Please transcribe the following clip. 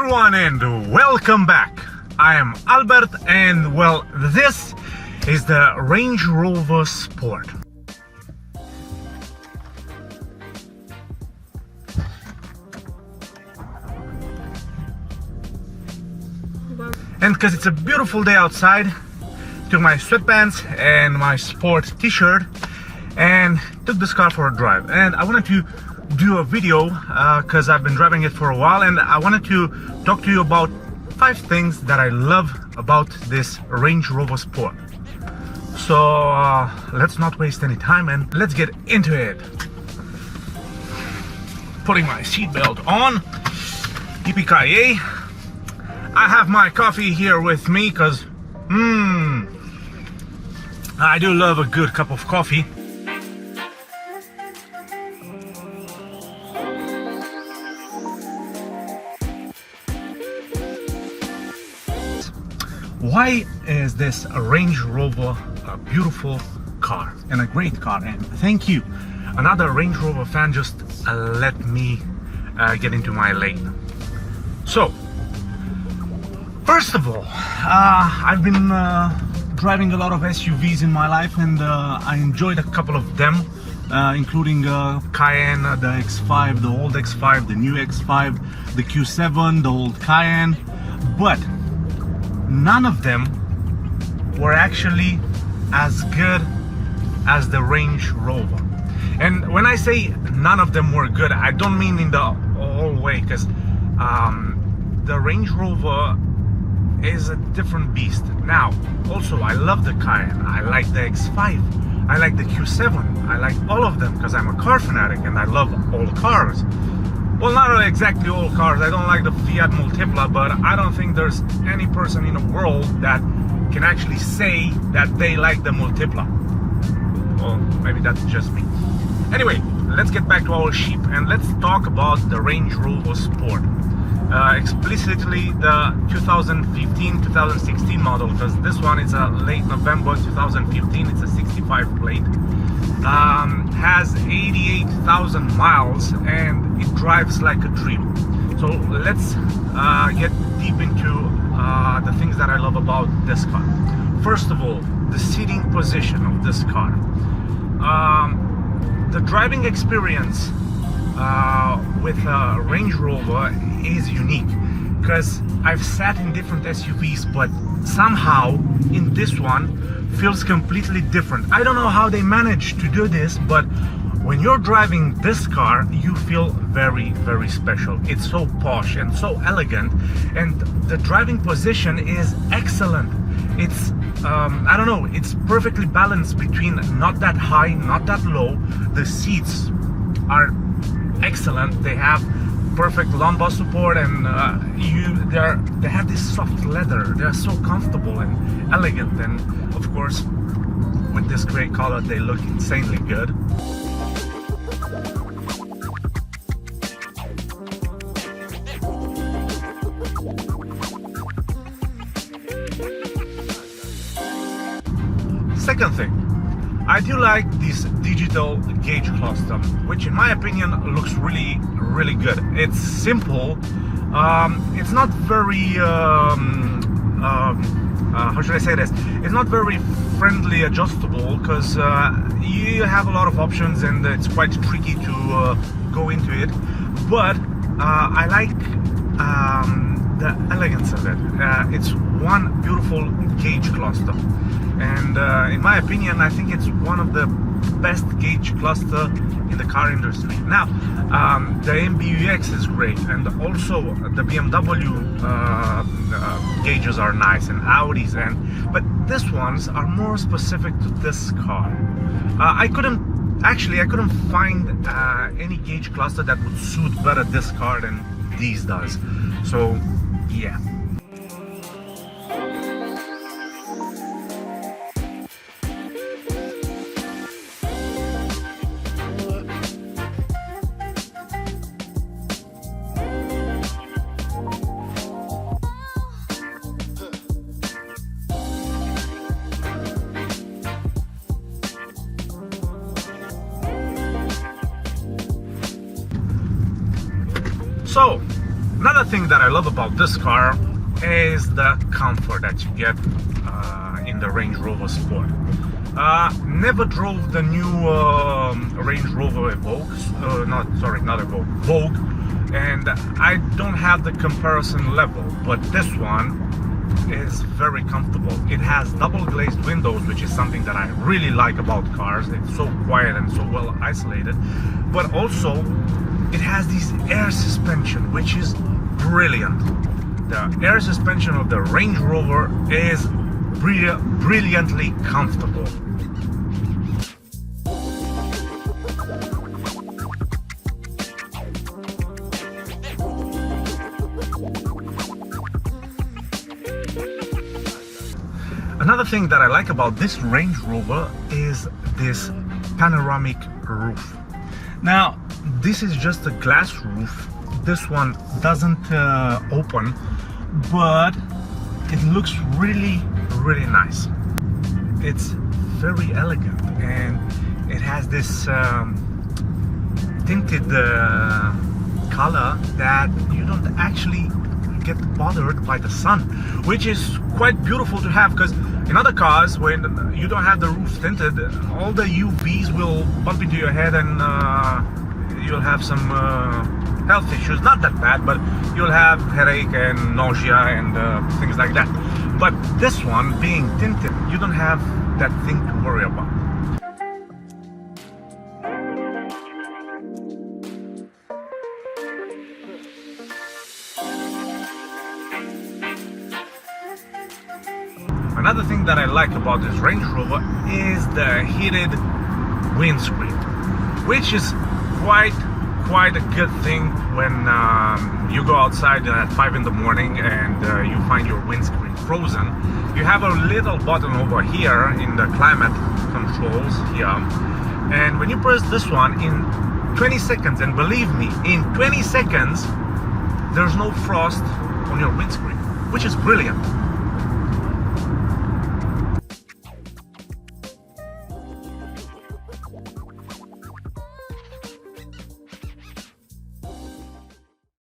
everyone and welcome back. I am Albert and well, this is the Range Rover Sport. And because it's a beautiful day outside, took my sweatpants and my sport t-shirt and took this car for a drive. And I wanted to do a video because I've been driving it for a while, and I wanted to talk to you about 5 things that I love about this Range Rover Sport. So let's not waste any time and let's get into it. Putting my seatbelt on. Yippee-ki-yay. I have my coffee here with me because I do love a good cup of coffee. Why is this Range Rover a beautiful car and a great car? And thank you, another Range Rover fan just let me get into my lane. So first of all, I've been driving a lot of SUVs in my life, and I enjoyed a couple of them, including Cayenne, the X5, the old X5, the new X5, the Q7, the old Cayenne, but none of them were actually as good as the Range Rover. And when I say none of them were good, I don't mean in the whole way, because the Range Rover is a different beast. Now, also, I love the Cayenne, I like the X5, I like the Q7, I like all of them because I'm a car fanatic and I love all cars. Well, not exactly all cars. I don't like the Fiat Multipla, but I don't think there's any person in the world that can actually say that they like the Multipla. Well, maybe that's just me. Anyway, let's get back to our sheep and let's talk about the Range Rover Sport. Explicitly the 2015-2016 model, because this one is a late November 2015. It's a 65 plate. Has 88,000 miles and it drives like a dream. So let's get deep into the things that I love about this car. First of all, the seating position of this car. The driving experience with a Range Rover is unique, because I've sat in different SUVs, but somehow in this one feels completely different. I don't know how they managed to do this, but when you're driving this car, you feel very, very special. It's so posh and so elegant, and the driving position is excellent. It's I don't know, it's perfectly balanced between not that high, not that low. The seats are excellent. They have perfect lumbar support, and they have this soft leather. They're so comfortable and elegant, and of course with this gray color they look insanely good. Second thing, I do like this digital gauge cluster, which in my opinion looks really, really good. It's simple. It's not very how should I say this? It's not very friendly adjustable, because you have a lot of options and it's quite tricky to go into it. But I like the elegance of it. It's one beautiful gauge cluster, and in my opinion, I think it's one of the best gauge cluster in the car industry. Now, the MBUX is great, and also the BMW gauges are nice, and Audis, but these ones are more specific to this car. I couldn't find any gauge cluster that would suit better this car than these does. So yeah. So Another thing that I love about this car is the comfort that you get in the Range Rover Sport. Never drove the new Range Rover Evoque, not Evoque, Vogue, and I don't have the comparison level, but this one is very comfortable. It has double glazed windows, which is something that I really like about cars. It's so quiet and so well isolated, but also it has this air suspension, which is brilliant. The air suspension of the Range Rover is brilliantly comfortable. Another thing that I like about this Range Rover is this panoramic roof. Now, this is just a glass roof. This one doesn't open, but it looks really nice. It's very elegant, and it has this tinted color that you don't actually get bothered by the sun, which is quite beautiful to have, because in other cars, when you don't have the roof tinted, all the UVs will bump into your head and you'll have some health issues. Not that bad, but you'll have headache and nausea and things like that. But this one, being tinted, you don't have that thing to worry about. Another thing that I like about this Range Rover is the heated windscreen, which is quite a good thing when you go outside at 5 in the morning and you find your windscreen frozen. You have a little button over here in the climate controls here, and when you press this one, in 20 seconds, and believe me, in 20 seconds there's no frost on your windscreen, which is brilliant.